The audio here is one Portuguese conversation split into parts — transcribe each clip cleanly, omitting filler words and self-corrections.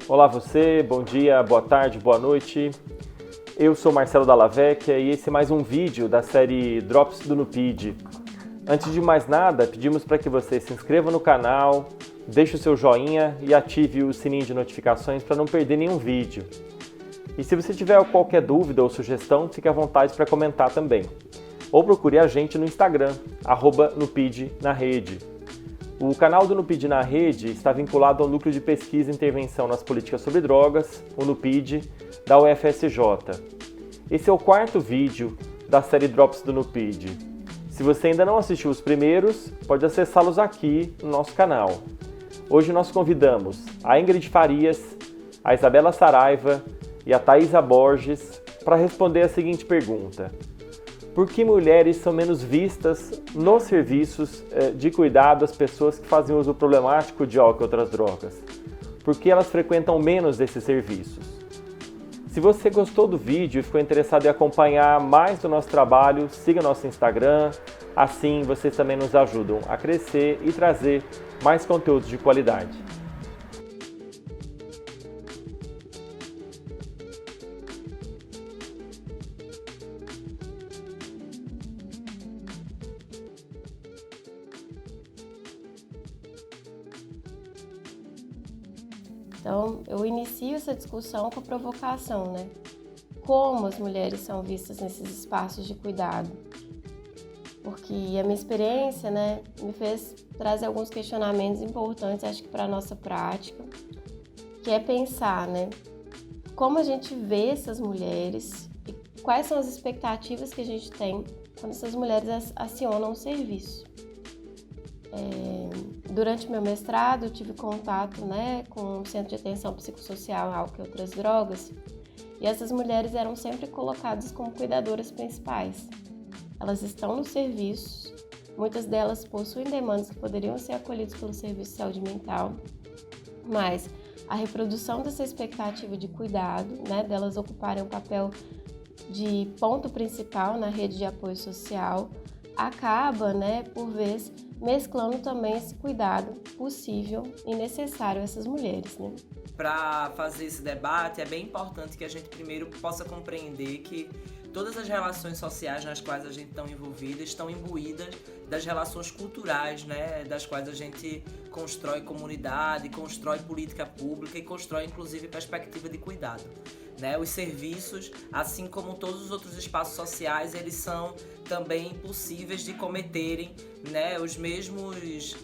Olá você, bom dia, boa tarde, boa noite. Eu sou Marcelo Dalla Vecchia e esse é mais um vídeo da série Drops do Nupid. Antes de mais nada, pedimos para que você se inscreva no canal, deixe o seu joinha e ative o sininho de notificações para não perder nenhum vídeo. E se você tiver qualquer dúvida ou sugestão, fique à vontade para comentar também. Ou procure a gente no Instagram, @nupid_na-rede. O canal do Nupid na Rede está vinculado ao Núcleo de Pesquisa e Intervenção nas Políticas sobre Drogas, o Nupid, da UFSJ. Esse é o quarto vídeo da série Drops do Nupid. Se você ainda não assistiu os primeiros, pode acessá-los aqui no nosso canal. Hoje nós convidamos a Ingrid Farias, a Isabela Saraiva e a Thaisa Borges para responder a seguinte pergunta: por que mulheres são menos vistas nos serviços de cuidado às pessoas que fazem uso problemático de álcool e outras drogas? Por que elas frequentam menos desses serviços? Se você gostou do vídeo e ficou interessado em acompanhar mais do nosso trabalho, siga nosso Instagram, assim vocês também nos ajudam a crescer e trazer mais conteúdos de qualidade. Então, eu inicio essa discussão com a provocação, né? Como as mulheres são vistas nesses espaços de cuidado? Porque a minha experiência, né, me fez trazer alguns questionamentos importantes, acho que para a nossa prática, que é pensar, né, como a gente vê essas mulheres e quais são as expectativas que a gente tem quando essas mulheres acionam o serviço. Durante meu mestrado, eu tive contato, né, com o Centro de Atenção Psicossocial, Álcool e Outras Drogas, e essas mulheres eram sempre colocadas como cuidadoras principais. Elas estão nos serviços, muitas delas possuem demandas que poderiam ser acolhidas pelo Serviço de Saúde Mental, mas a reprodução dessa expectativa de cuidado, né, delas ocuparem um papel de ponto principal na rede de apoio social, acaba, né, por vezes, mesclando também esse cuidado possível e necessário a essas mulheres, né? Para fazer esse debate, é bem importante que a gente primeiro possa compreender que todas as relações sociais nas quais a gente está envolvida estão imbuídas das relações culturais, né, das quais a gente constrói comunidade, constrói política pública e constrói inclusive perspectiva de cuidado. Né? Os serviços, assim como todos os outros espaços sociais, eles são também possíveis de cometerem, né, os mesmos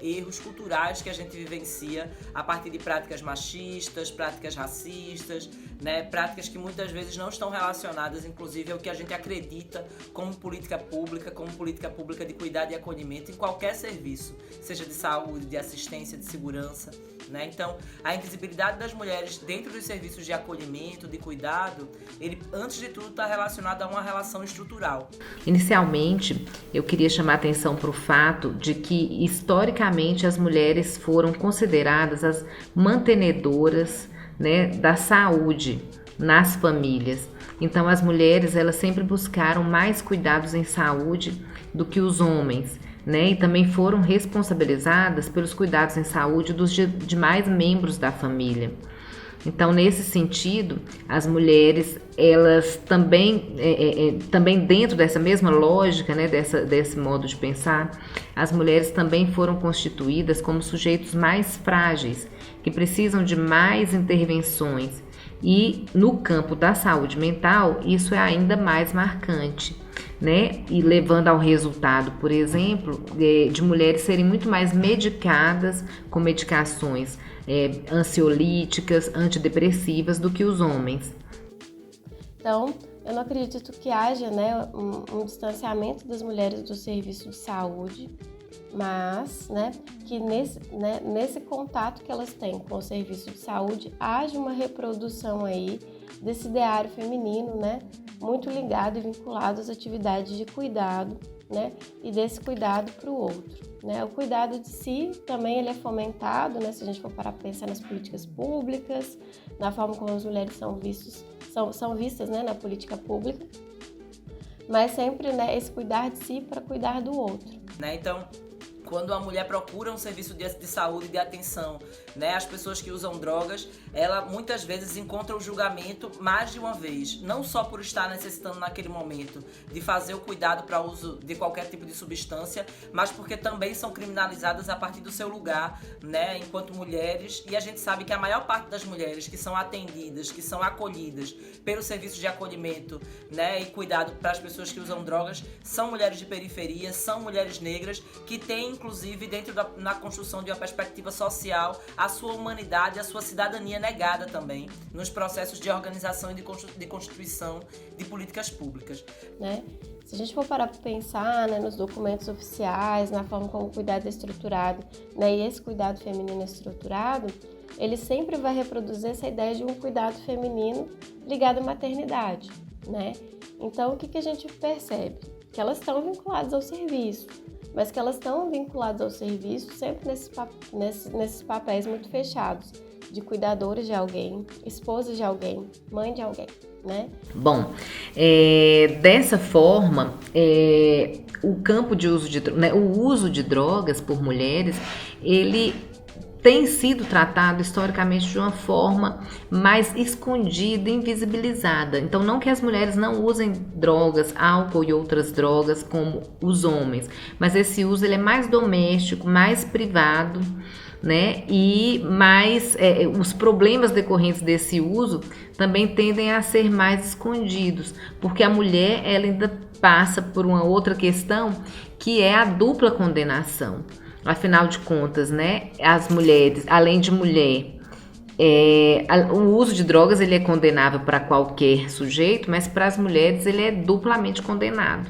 erros culturais que a gente vivencia a partir de práticas machistas, práticas racistas, né, práticas que muitas vezes não estão relacionadas, inclusive, ao que a gente acredita como política pública de cuidado e acolhimento em qualquer serviço, seja de saúde, de assistência, de segurança. Né? Então, a invisibilidade das mulheres dentro dos serviços de acolhimento, de cuidado, ele, antes de tudo, está relacionado a uma relação estrutural. Inicialmente, eu queria chamar a atenção para o fato de que, historicamente, as mulheres foram consideradas as mantenedoras, né, da saúde nas famílias. Então, as mulheres, elas sempre buscaram mais cuidados em saúde do que os homens, né? E também foram responsabilizadas pelos cuidados em saúde dos demais membros da família. Então, nesse sentido, as mulheres, elas também dentro dessa mesma lógica, né, desse modo de pensar, as mulheres também foram constituídas como sujeitos mais frágeis, que precisam de mais intervenções. E no campo da saúde mental, isso é ainda mais marcante, né? E levando ao resultado, por exemplo, de mulheres serem muito mais medicadas com medicações ansiolíticas, antidepressivas do que os homens. Então, eu não acredito que haja, né, um distanciamento das mulheres do serviço de saúde, mas, né, que nesse contato que elas têm com o serviço de saúde, haja uma reprodução aí desse ideário feminino, né, muito ligado e vinculado às atividades de cuidado, né, e desse cuidado para o outro, né. O cuidado de si também ele é fomentado, né, se a gente for parar para pensar nas políticas públicas, na forma como as mulheres são vistas, né, na política pública. mas sempre, né, esse cuidar de si para cuidar do outro. Né? Então, quando a mulher procura um serviço de saúde e de atenção, né, as pessoas que usam drogas, ela muitas vezes encontra o julgamento mais de uma vez, não só por estar necessitando naquele momento de fazer o cuidado para uso de qualquer tipo de substância, mas porque também são criminalizadas a partir do seu lugar, né, enquanto mulheres. E a gente sabe que a maior parte das mulheres que são atendidas, que são acolhidas pelo serviço de acolhimento, né, e cuidado para as pessoas que usam drogas, são mulheres de periferia, são mulheres negras que têm, inclusive, na construção de uma perspectiva social, a sua humanidade, a sua cidadania negada também, nos processos de organização e de constituição de políticas públicas. Né? Se a gente for parar para pensar, né, nos documentos oficiais, na forma como o cuidado é estruturado, né, e esse cuidado feminino é estruturado, ele sempre vai reproduzir essa ideia de um cuidado feminino ligado à maternidade. Né? Então, o que a gente percebe? Que elas estão vinculadas ao serviço, mas que elas estão vinculadas ao serviço sempre nesses papéis muito fechados, de cuidadores de alguém, esposa de alguém, mãe de alguém, né? Bom, dessa forma, o campo de uso o uso de drogas por mulheres, ele tem sido tratado historicamente de uma forma mais escondida, invisibilizada. Então, não que as mulheres não usem drogas, álcool e outras drogas como os homens, mas esse uso ele é mais doméstico, mais privado, né? E mais os problemas decorrentes desse uso também tendem a ser mais escondidos, porque a mulher ela ainda passa por uma outra questão que é a dupla condenação. Afinal de contas, né, as mulheres, além de mulher, o uso de drogas ele é condenável para qualquer sujeito, mas para as mulheres ele é duplamente condenado.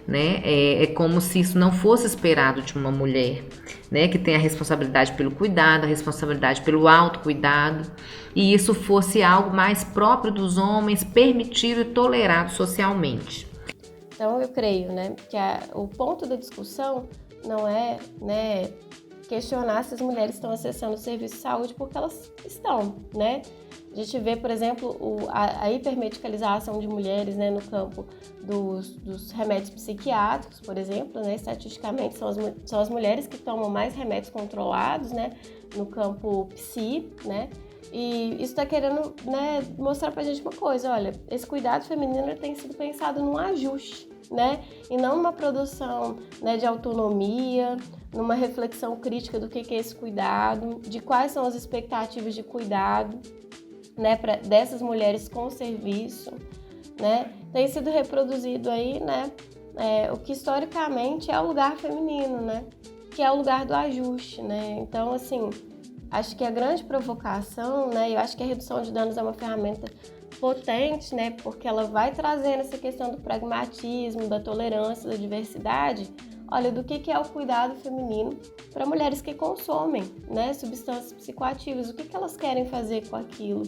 Né? É como se isso não fosse esperado de uma mulher, né, que tem a responsabilidade pelo cuidado, a responsabilidade pelo autocuidado, e isso fosse algo mais próprio dos homens, permitido e tolerado socialmente. Então eu creio, né, que o ponto da discussão não é, né, questionar se as mulheres estão acessando o serviço de saúde, porque elas estão, né? A gente vê, por exemplo, a hipermedicalização de mulheres, né, no campo dos remédios psiquiátricos, por exemplo, né? Estatisticamente são as mulheres que tomam mais remédios controlados, né, no campo psi, né? E isso está querendo, né, mostrar pra gente uma coisa, olha, esse cuidado feminino tem sido pensado num ajuste, né, e não numa produção, né, de autonomia, numa reflexão crítica do que é esse cuidado, de quais são as expectativas de cuidado, né, dessas mulheres com serviço, né, tem sido reproduzido aí, né, o que historicamente é o lugar feminino, né, que é o lugar do ajuste, né, então assim, acho que a grande provocação, né, eu acho que a redução de danos é uma ferramenta potente, né, porque ela vai trazendo essa questão do pragmatismo, da tolerância, da diversidade, olha, do que é o cuidado feminino para mulheres que consomem, né, substâncias psicoativas, o que elas querem fazer com aquilo,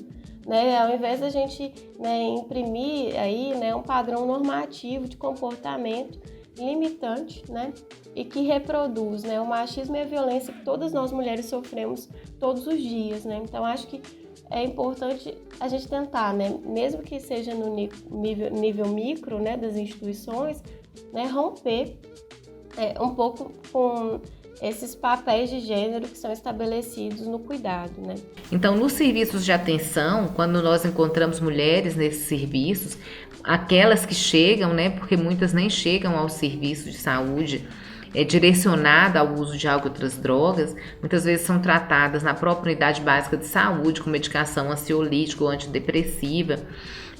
né, ao invés da gente, né, imprimir aí, né, um padrão normativo de comportamento limitante, né, e que reproduz, né, o machismo e a violência que todas nós mulheres sofremos todos os dias, né, então acho que é importante a gente tentar, né, mesmo que seja no nível micro, né, das instituições, né, romper um pouco com esses papéis de gênero que são estabelecidos no cuidado, né? Então, nos serviços de atenção, quando nós encontramos mulheres nesses serviços, aquelas que chegam, né, porque muitas nem chegam ao serviço de saúde, direcionada ao uso de álcool e outras drogas, muitas vezes são tratadas na própria unidade básica de saúde com medicação ansiolítica ou antidepressiva,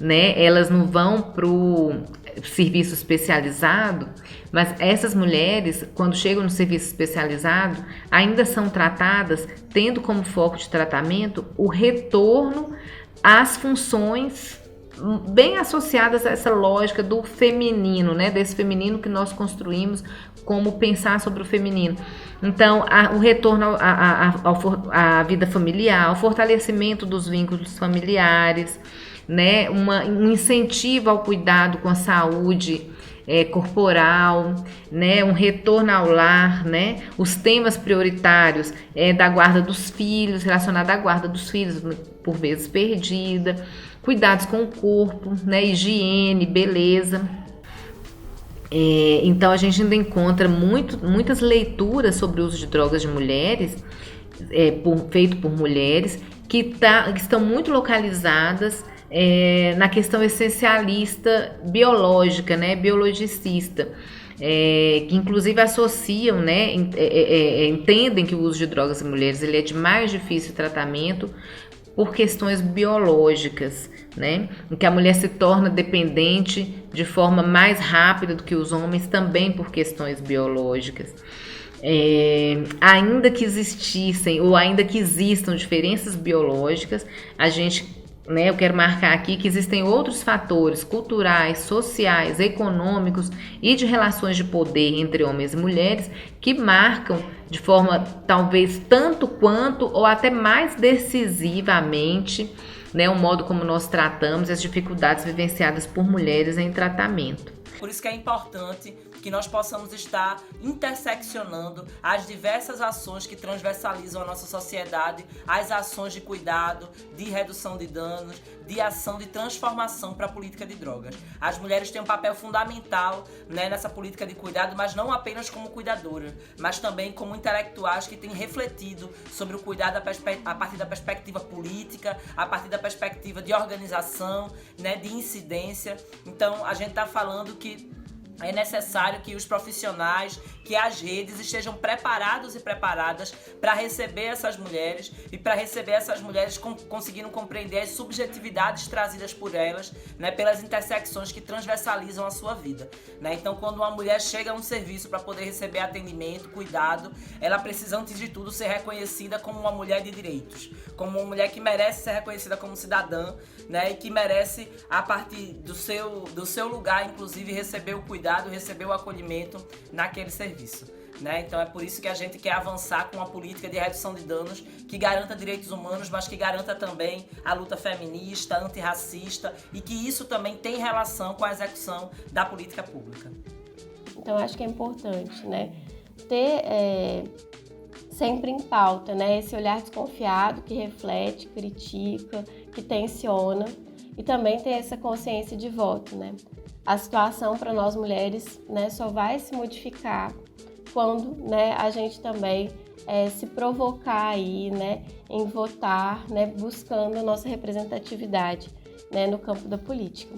né? Elas não vão para o serviço especializado, mas essas mulheres, quando chegam no serviço especializado, ainda são tratadas tendo como foco de tratamento o retorno às funções bem associadas a essa lógica do feminino, né? Desse feminino que nós construímos como pensar sobre o feminino. Então, o retorno à vida familiar, o fortalecimento dos vínculos familiares, né? Um incentivo ao cuidado com a saúde corporal, né? Um retorno ao lar, né? Os temas prioritários da guarda dos filhos, relacionado à guarda dos filhos, por vezes perdida, cuidados com o corpo, né? Higiene, beleza. Então a gente ainda encontra muitas leituras sobre o uso de drogas de mulheres, feito por mulheres, que estão muito localizadas na questão essencialista biológica, né, biologicista, que inclusive associam, né, entendem que o uso de drogas em mulheres ele é de mais difícil tratamento por questões biológicas, né, em que a mulher se torna dependente de forma mais rápida do que os homens, também por questões biológicas. Ainda que existissem ou ainda que existam diferenças biológicas, eu quero marcar aqui que existem outros fatores culturais, sociais, econômicos e de relações de poder entre homens e mulheres que marcam de forma talvez tanto quanto ou até mais decisivamente, né, o modo como nós tratamos as dificuldades vivenciadas por mulheres em tratamento. Por isso que é importante que nós possamos estar interseccionando as diversas ações que transversalizam a nossa sociedade, as ações de cuidado, de redução de danos, de ação de transformação para a política de drogas. As mulheres têm um papel fundamental, né, nessa política de cuidado, mas não apenas como cuidadoras, mas também como intelectuais que têm refletido sobre o cuidado a partir da perspectiva política, a partir da perspectiva de organização, né, de incidência. Então a gente está falando que é necessário que os profissionais, que as redes estejam preparados e preparadas para receber essas mulheres e para receber essas mulheres conseguindo compreender as subjetividades trazidas por elas, né, pelas intersecções que transversalizam a sua vida, né? Então, quando uma mulher chega a um serviço para poder receber atendimento, cuidado, ela precisa, antes de tudo, ser reconhecida como uma mulher de direitos, como uma mulher que merece ser reconhecida como cidadã, né, e que merece, a partir do seu lugar, inclusive, receber o cuidado, receber o acolhimento naquele serviço, né? Então é por isso que a gente quer avançar com uma política de redução de danos que garanta direitos humanos, mas que garanta também a luta feminista, antirracista, e que isso também tem relação com a execução da política pública. Então acho que é importante, né, ter sempre em pauta, né, esse olhar desconfiado que reflete, critica, que tensiona, e também ter essa consciência de voto, né? A situação para nós mulheres, né, só vai se modificar quando, né, a gente também se provocar aí, né, em votar, né, buscando a nossa representatividade, né, no campo da política.